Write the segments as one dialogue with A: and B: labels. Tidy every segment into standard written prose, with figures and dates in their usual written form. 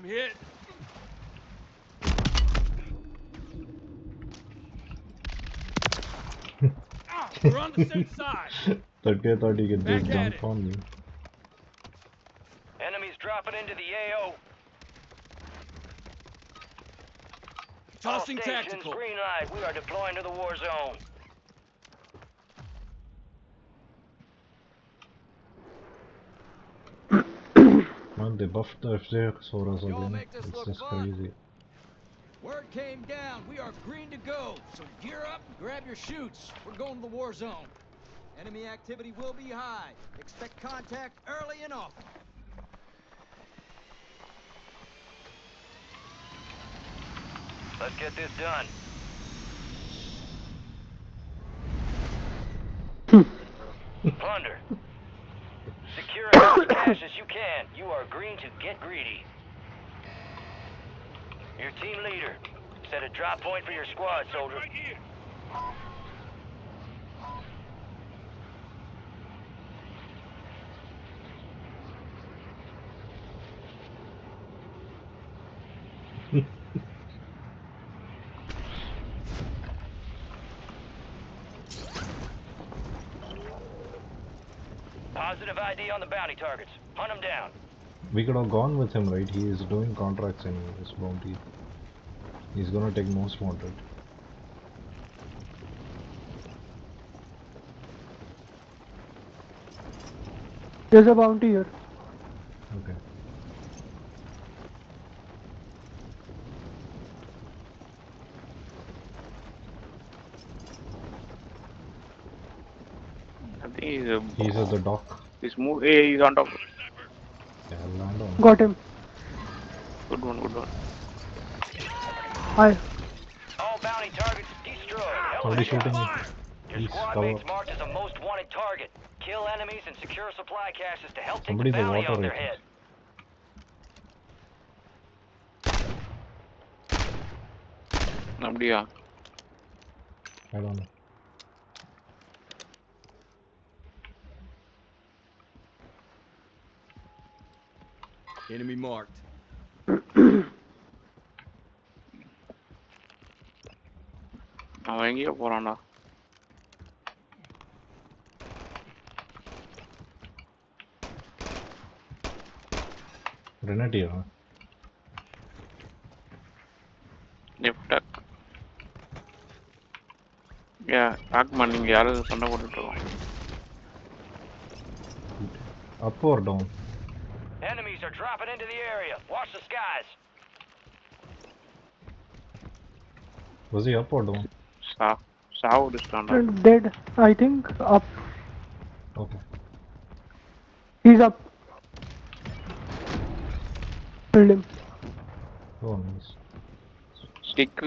A: I'm hit. We're on the same side.
B: That guy thought he could
A: Back
B: just
A: at
B: jump
A: it.
B: on me.
C: Enemies dropping into the AO.
A: Tossing
C: All stations,
A: tactical.
C: green light. We are deploying to the war zone.
B: Man, they buffed the FJX for us
D: Y'all
B: again.
D: make this
B: It's
D: look
B: just
D: fun.
B: crazy.
D: Word came down. We are green to go. So gear up and grab your chutes. We're going to the war zone. Enemy activity will be high. Expect contact early and often.
C: Let's get this done. Plunder. Secure as much cash as you can. You are green to get greedy. Your team leader. Set a drop point for your squad, soldier.
A: Right here.
C: Positive ID on the bounty targets. Hunt them down.
B: We could have gone with him, right? He is doing contracts in this bounty. He's gonna take most wanted.
E: There's a bounty here.
B: Okay.
F: I think he's
B: He's at the dock.
F: he's move. Hey, he's on top.
B: Yeah, I'll land on him.
E: Got him.
F: Good one, good one.
E: Hi.
C: All bounty targets destroyed.
B: Somebody
C: Hell
B: shooting me.
C: Your
B: Please
C: squad
B: cover.
C: mates marked as a most wanted target. Kill enemies and secure supply caches to help take the
B: Somebody's a
C: bounty
B: water
C: off their
B: rifle.
C: head.
F: அப்படியா?
B: I don't know.
A: Enemy marked.
F: அவன் எங்கேயோ போறான்டா.
B: Grenadier.
F: Left டக். டாக்மேன் நீங்க யாராவது சண்டை போட்டுட்டு இருக்கோம்.
B: Up or down?
C: Enemies are dropping into the area. Watch the skies.
B: Was he up or down?
F: சாவு டிஸ்டாண்டா.
E: Dead. I think up.
B: Okay.
E: He's up. Killed him.
B: Oh, nice.
F: Stick.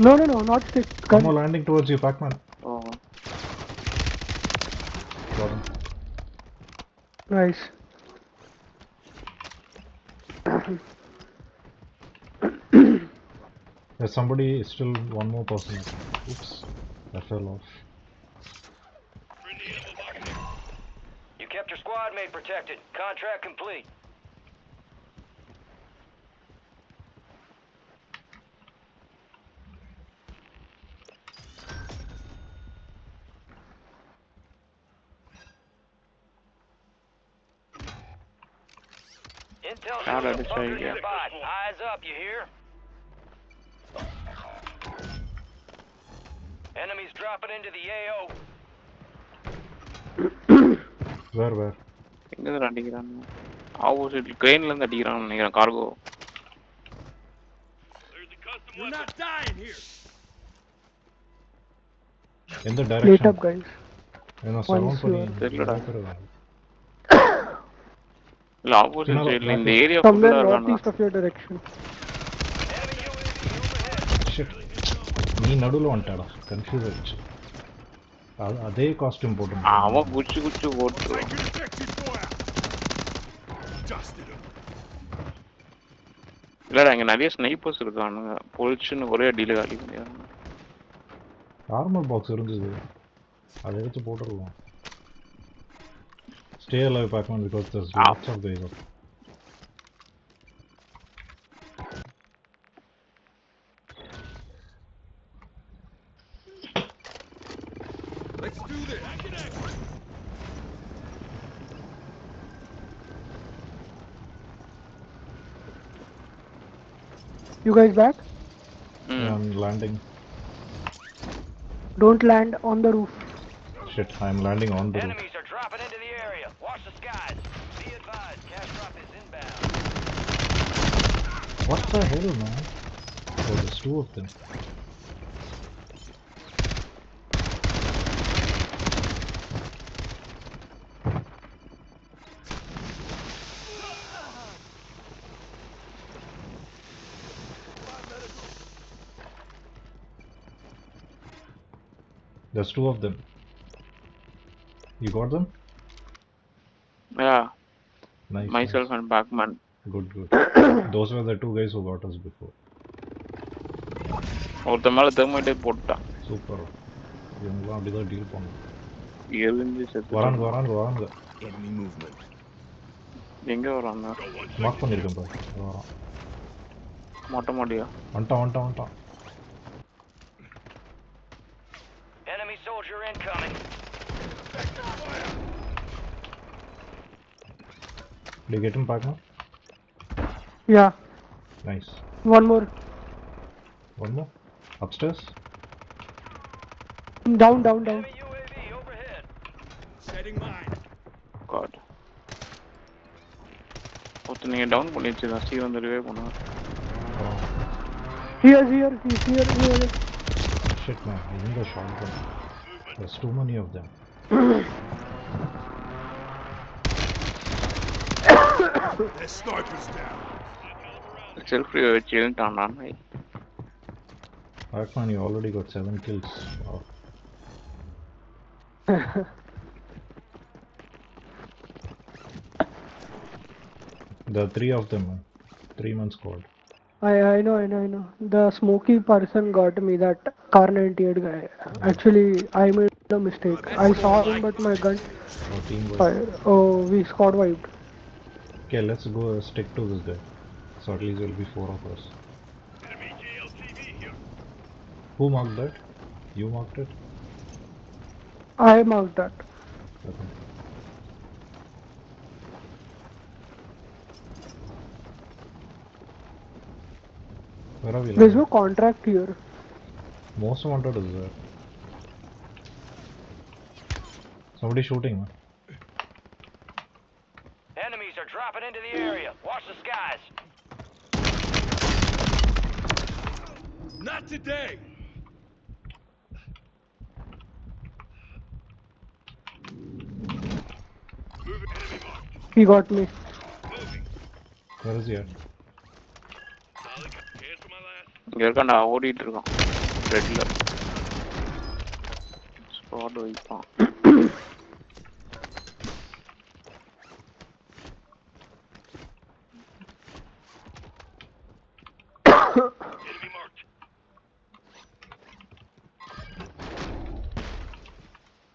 E: No, not stick.
B: Come
E: Gun.
B: on, landing towards you, Pac-Man.
F: Oh
B: Got him.
E: Nice.
B: There's somebody, still one more person. Oops, that fell off.
C: You kept your squad mate protected. Contract complete. Intel
F: How
C: shows
F: did
C: a
F: it say
C: bunker
F: again?
C: nearby. Eyes up, you hear? Enemies dropping into the AO.
B: Where?
F: எங்கேருந்து அடிக்கிறாங்க? Opposite கிரெயின்ல இருந்து அடிக்கிறான்னு நினைக்கிறேன். Cargo.
A: You're not dying here.
B: In the
E: Wait
B: direction.
E: up, guys.
B: You know, surround
E: Once
B: பண்ணி
F: தெரியலடா.
B: பயப்படுறாங்க.
F: இல்ல opposite சைடுல இந்த ஏரியா
E: Somewhere
F: ஃபுல்லா இருக்காங்க.
E: northeast of your direction.
C: Enemy UAV overhead.
B: Shit. நீ நடுவுல வந்துட்டாடா. கன்ஃபியூஸ் ஆயிடுச்சு. அதே காஸ்டியூம் போட்டு
F: அவன் குச்சி போட்டு
A: Take your detective boy out. Dusted him.
F: இல்லடா இங்க நிறைய ஸ்னைப்பர்ஸ் இருக்கானுங்க. பொலிச்சுன்னு ஒரே அடியில காலி பண்ணிடுறாங்க.
B: ஆர்மர் பாக்ஸ் இருந்தது. அதை எடுத்து போட்டுடலாம். Stay alive, Pac-Man, because there's lots of guys up.
E: You guys back?
B: Yeah, I'm landing.
E: Don't land on the roof.
B: Shit, I'm landing on the roof.
C: Enemies are dropping into the area. Watch the skies. Be advised, cash drop is inbound.
B: What the hell, man? Oh, there's two of them. There's two of them. You got them?
F: Yeah,
B: Nice.
F: myself and Backman.
B: Good, good. Those were the two guys who got us before.
F: ஒருத்த மேல தெர்மைட்டே போட்டான்.
B: Super. இவங்கெல்லாம் அப்படிதான் deal பண்ணும்.
F: எரிஞ்சு செத்து.
B: வரானுங்க.
A: Enemy movement.
F: எங்க வராங்க?
B: மார்க் பண்ணிருக்கேன் பாரு. வரான்.
F: மொட்டை மாடியா?
B: வந்துட்டான்.
C: Enemy soldier incoming.
B: Did you get him back now?
E: Yeah.
B: Nice.
E: One more.
B: Upstairs?
E: Down.
C: Enemy UAV overhead.
A: Setting mine.
F: God. ஒருத்த நீங்க டவுன் பண்ணி வச்சுதான் ஸ்டீவ் வந்து ரிவே பண்ணுவான்.
E: Here.
B: Shit, man. I need a shotgun. There's too many of them.
A: Their sniper's down.
F: Self revive வச்சு எழுந்துட்டான் நான்.
B: Pac-Man, you already got 7 kills. Wow. There are 3 of them, man. 3-man squad.
E: I know. The smoky person got me, that car 98 guy. Actually, I made a mistake. I saw him, but my gun
B: Our team was...
E: fired. Oh, we squad wiped.
B: Okay, let's go stick to this guy. So at least there will be 4 of us.
A: Enemy JLTV here.
B: Who marked that? You marked it?
E: I marked that.
B: Okay. Where are we
E: There's
B: landing?
E: no contract here.
B: Most wanted is there. Somebody shooting, man.
C: Enemies are dropping into the area. Watch the skies.
A: Not today. Moving. Enemy marked.
E: He got me.
A: Moving.
B: Where is he at?
A: Solid. Hands for my last.
F: இங்க இருக்கான்டா ஓடிட்டு இருக்கான். ரெட்ல. Squad வைப்பான்.
A: Enemy marked.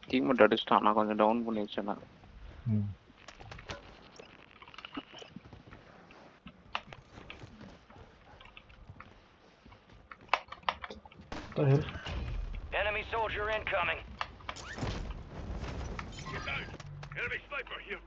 F: Teammate அடிச்சிட்டான். நான் கொஞ்சம் down பண்ணி வச்சேன்.
B: Hmm. What the hell?
C: Enemy soldier incoming.
A: Get out. Enemy sniper here.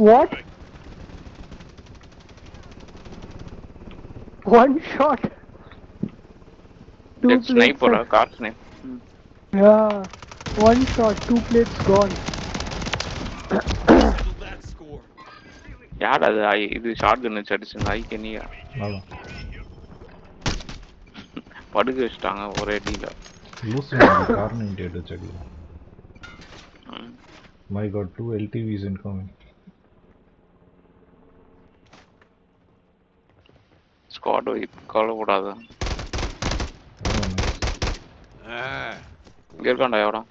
E: What? One shot. Two
F: dead ஸ்னைப்பரா?
E: plates.
F: Car snipe.
E: Yeah. One shot, 2 plates gone.
A: Settle that score.
F: யார் அது? இது short கன் வச்சு அடிச்சுங்க. ஐக்கனியா
B: Nada.
F: படுக்க வச்சுட்டாங்க ஒரே டீல.
B: Lose me the car 98 to check. My god, 2 LTVs incoming.
F: Squad vibe கவலைப்படாத.
B: Oh, nice.
A: Ah.
F: இங்க இருக்கான்டா எவடம்?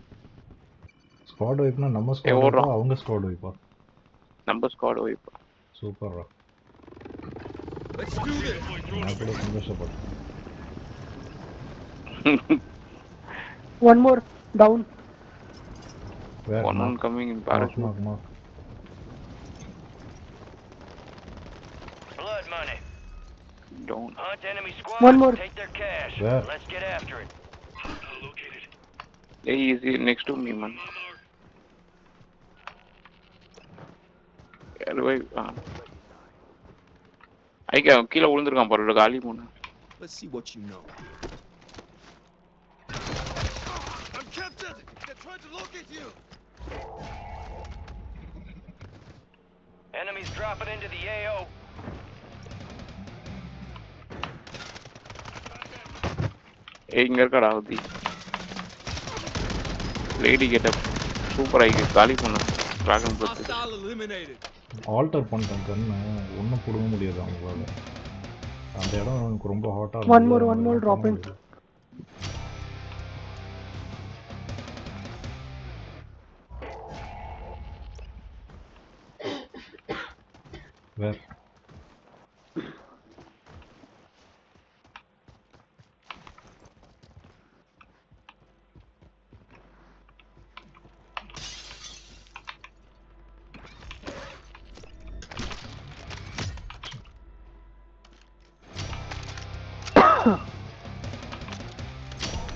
B: Squad wipe na நம்ம squad wipe
F: ஓடுறான்.
B: அவங்க squad wipe.
F: நம்ம squad vibe.
B: Super.
A: Let's do this.
B: நான் கூட சந்தோஷப்பட்டேன்.
E: One more down.
B: Where?
F: One
B: Mark.
F: coming in
B: Mark,
F: parachute.
B: mark, mark.
C: Blood money.
F: Don't.
C: Hunt enemy squad.
E: One more.
C: Take their cash.
B: Where?
C: Let's get after it.
A: Located.
F: Hey, he's here next to me, man. ஐயா கீழே விழுந்துருக்கான் பாரு காலி மூணு.
D: Let's see what you know.
A: I'm captured. They're trying to locate you.
C: Enemies dropping into the AO.
F: ஏய் இங்க இருக்கடா உத்தி. Lady getup super ஆகி காலி பண்ண dragon birth.
D: Hostile eliminated.
B: Alter பண்ணிட்டேன் கண்ணு ஒன்றும் பிடுங்க முடியாது அவங்களால. அந்த இடம் எனக்கு ரொம்ப ஹாட்டாக
E: One more dropping.
B: Where?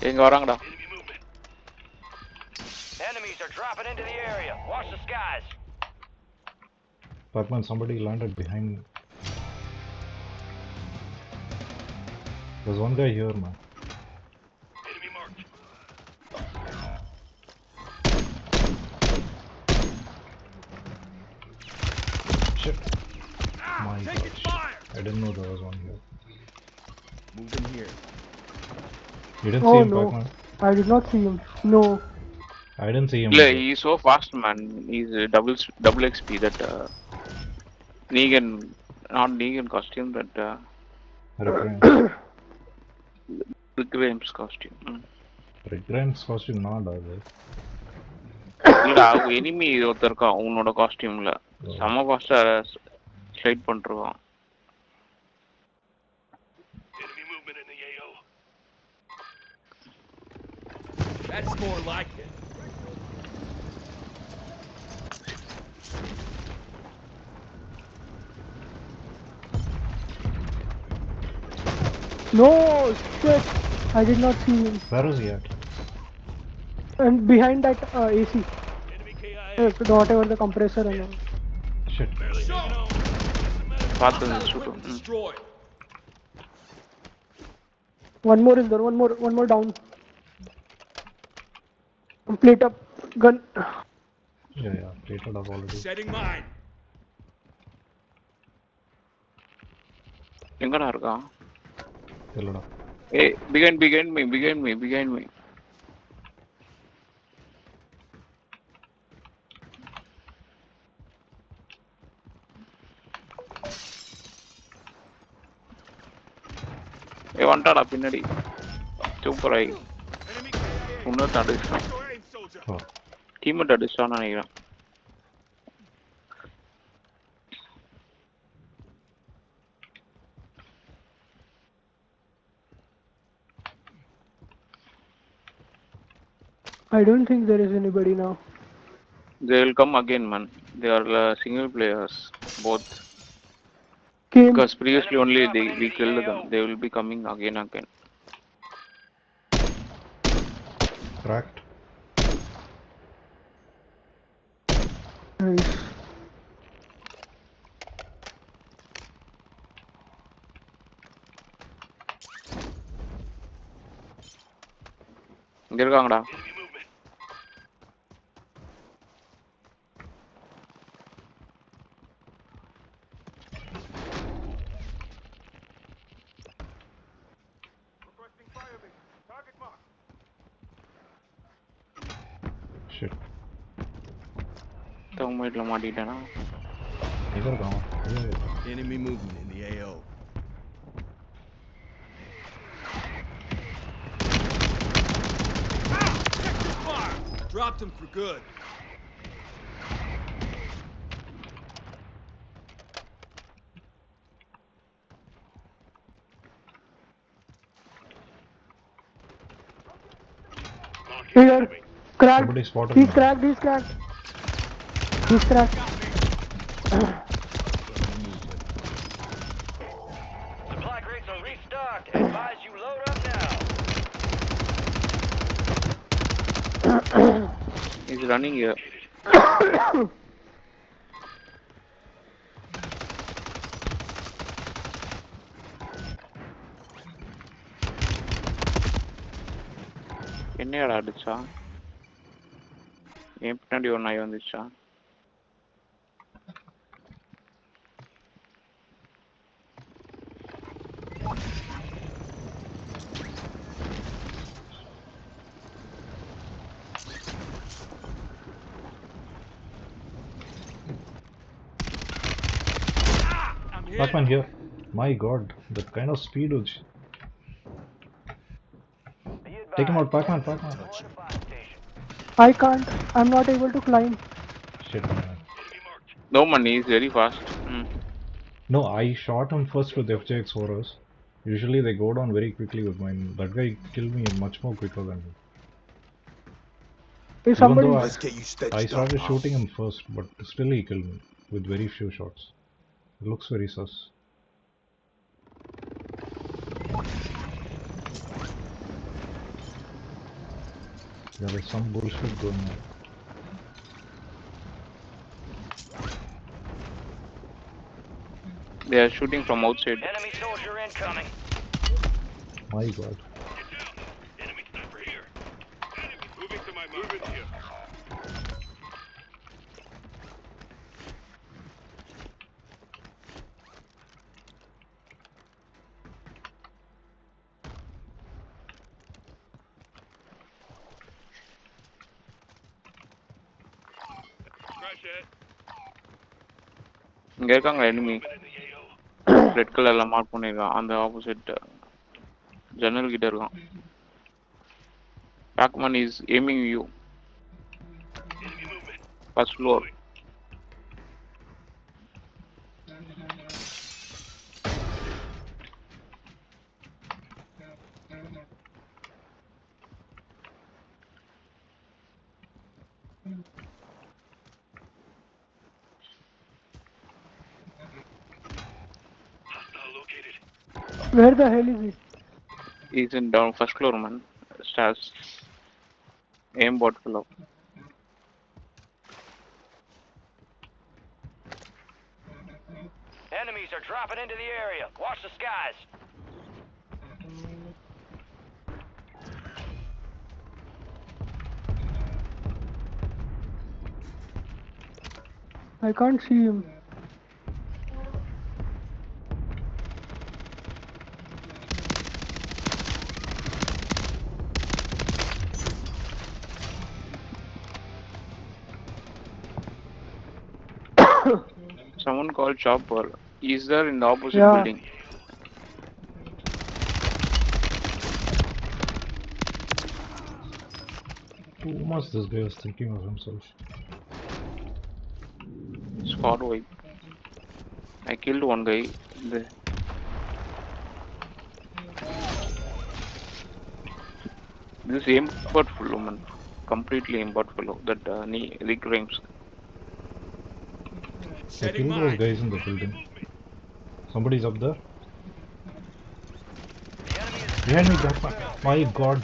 F: எங்க வராங்கடா?
C: Enemies are dropping into the area. Watch the skies.
B: Pacman, somebody landed behind me. There's one guy here, man.
A: Enemy marked.
B: Shit. My
A: Taking
B: gosh.
A: fire.
B: I didn't know there was one here.
D: Move in here.
B: You didn't
E: Oh
B: see him,
E: no,
B: Pacman?
E: I did not see him. No.
B: I didn't see him.
F: இல்ல
B: either.
F: he's so fast man. He's double XP that Negan, not Negan costume, that
B: Recurrence.
F: Rick Grimes costume.
B: Recurrence costume not அது.
F: இல்லடா enemy ஒருத்தர் இருக்கான் உன்னோட காஸ்டியூம்ல செம ஃபாஸ்டா slide பண்ணிருக்கான்.
A: Enemy movement in the AO.
D: That's more like it.
E: No, shit. I did not see him.
B: Where is he at?
E: And behind that AC,
A: Enemy KIA.
E: whatever the compressor and all.
B: Shit.
A: Barely hanging on.
F: பார்த்து
D: Hostile
F: shoot.
D: equipment destroyed.
E: One more is there. One more down. Complete up. Gun.
B: Yeah, plated up already.
D: Setting mine.
F: எங்கடா இருக்கான்?
B: இல்லடா.
F: ஏய் behind me. ஏய் வந்துட்டாடா பின்னாடி. Super ஆகி
A: Enemy KIA.
F: இன்னொரு அடிச்சான்.
A: Your aim, soldier.
B: Oh.
F: Teammate அடிச்சான்னு நினைக்கிறேன்.
E: I don't think there is anybody now.
F: They will come again, man. They are single players, both.
E: Came.
F: Because previously only we killed them. They will be coming again.
B: Cracked.
E: Nice.
F: இங்க இருக்காங்கடா.
A: Enemy movement. Requesting fire mission. Target mark.
B: Shit.
F: தூங்கிட்டுல மாட்டிட்டேனா?
B: எங்க இருக்கான்?
D: Enemy movement in the AO. Effective fire. Dropped him for good.
E: Here, cracked.
B: Somebody spotted
E: He's
B: me.
E: cracked. He's cracked. He's cracked.
C: Supply crates are restocked. Advise you load up now.
F: He's running here. என்னையாடா அடிச்சா? என் பின்னாடி ஒரு நாய் வந்துச்சா?
A: I'm hit.
B: Pac-Man here. My god, that kind of speed which. Take him out, Pac-Man, Pac-Man.
E: I can't. I'm not able to climb.
B: Shit, man.
F: No man, he's very fast.
B: No, I shot him first with FJX horrors. Usually they go down very quickly with mine. That guy killed me much more quicker than me.
E: Is
B: Even
E: somebody?
B: though
A: Let's get you stitched
B: I started
A: up.
B: shooting him first, but still he killed me with very few shots. It looks very sus. Yeah, there's some bullshit going on.
F: They are shooting from outside.
C: Enemy soldier incoming.
B: My god.
A: Enemy sniper here. Moving to my mark. Moving here. Crash it.
F: இங்க இருக்காங்க enemy. Red கலர்ல mark பண்ணிருக்கான். அந்த opposite ஜன்னல் கிட்ட இருக்கான். Pac-Man is aiming you. First floor.
E: Where the hell is he?
F: He's in down first floor, man. Stairs. Aimbot fellow.
C: Enemies are dropping into the area. Watch the skies.
E: I can't see him.
F: Someone called Chopper. He's there in the opposite
E: Yeah.
F: building.
B: Too much this guy was thinking of himself.
F: Squad wipe. I killed one guy. This aimbot fellow, man. Completely aimbot fellow. That Rick Grimes.
B: I
A: Setting
B: killed those
A: mine.
B: guys in the building. Somebody's up there.
C: The enemy is
B: Behind me, Pac-Man. My god,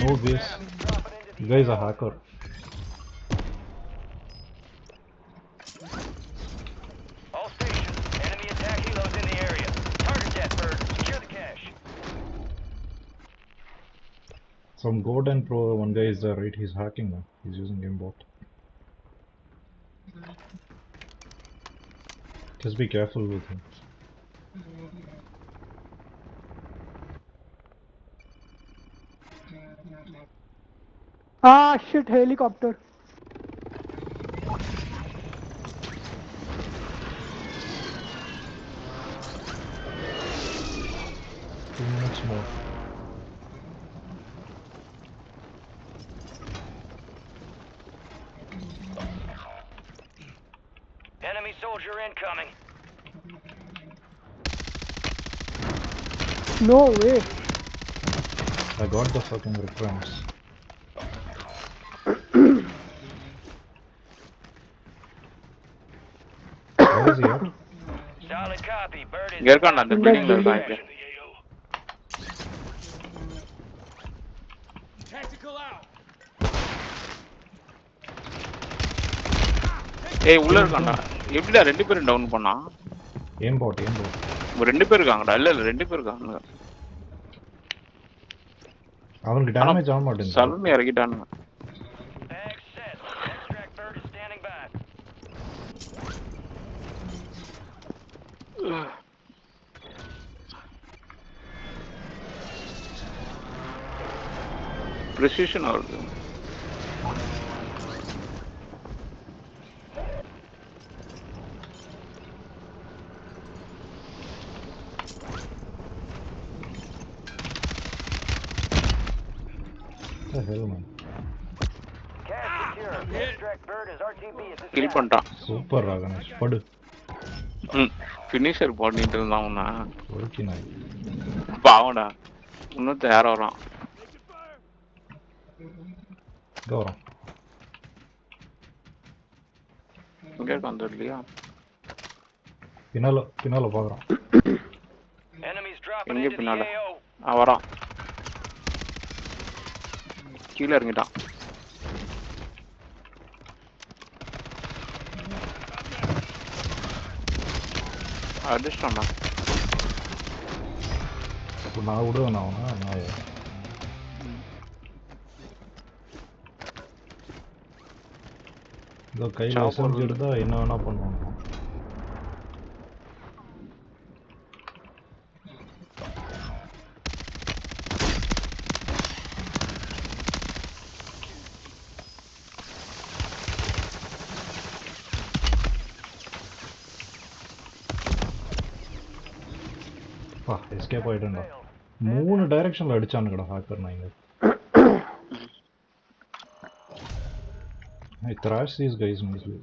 B: no base.
C: dropping into
B: You guys are hacker.
C: all stations. Enemy attack helos in the area. Target that bird. Secure the cache.
B: Some Gordon Pro, one guy is there, right? He's hacking now. He's using aimbot. Just be careful with him.
E: Ah shit, helicopter.
B: Two minutes more.
C: Enemy soldier incoming.
E: No way.
B: I got the fucking reclams.
C: Copy. Bird is
F: இங்க இருக்கான் அந்த
E: In that
F: பில்டிங்ல
E: building.
F: இருக்கான் இங்க.
A: Tactical out.
F: ஏய் உள்ள இருக்கான்டா. எப்படிடா 2 பேரும் டவுன் பண்ணா?
B: ஏம் பாட் ஏம் பாட்.
F: 2 பேர் இருக்காங்கடா. இல்ல 2 பேர் இருக்காங்க.
B: அவனுக்கு டேமேஜ் ஆக மாட்டேங்குது.
F: சலூன் இறக்கிட்டானுங்க.
C: Bag set. Extract bird is standing by.
F: Precision வருது.
B: What the hell, man?
C: Cash secure. Extract bird is RTB at this
F: kill
C: time.
F: பண்ணிட்டான்.
B: சூப்பர் ராகனேஷ் படு.
F: ஃபினிஷர் பண்ணிட்டு இருந்தான் உன்ன.
B: ஒருக்கி நாய்.
F: பாவடா. இன்னும் யாரோ வரான்.
B: இங்க வரோம்.
F: இங்க இருக்கான் இல்லையா?
B: பின்னால பாக்குறான்.
C: Enemies dropping
F: எங்க
C: into the
F: பின்னால?
C: AO.
F: வரான். கீழே இறங்கிட்டான். அடிச்சிட்டான்டா.
B: இப்போ நான் விடுவேன் அவனா நாயை. இதோ கையில்
F: சாவு
B: எசன்ஸ்
F: போடுறது.
B: எடுத்தா என்ன வேணா பண்ணுவாங்க. எஸ்கேப் ஆயிட்டேன்டா. 3 டைரக்ஷன்ல அடிச்சானுங்கடா hacker நாய்ங்க. I thrashed these guys mostly.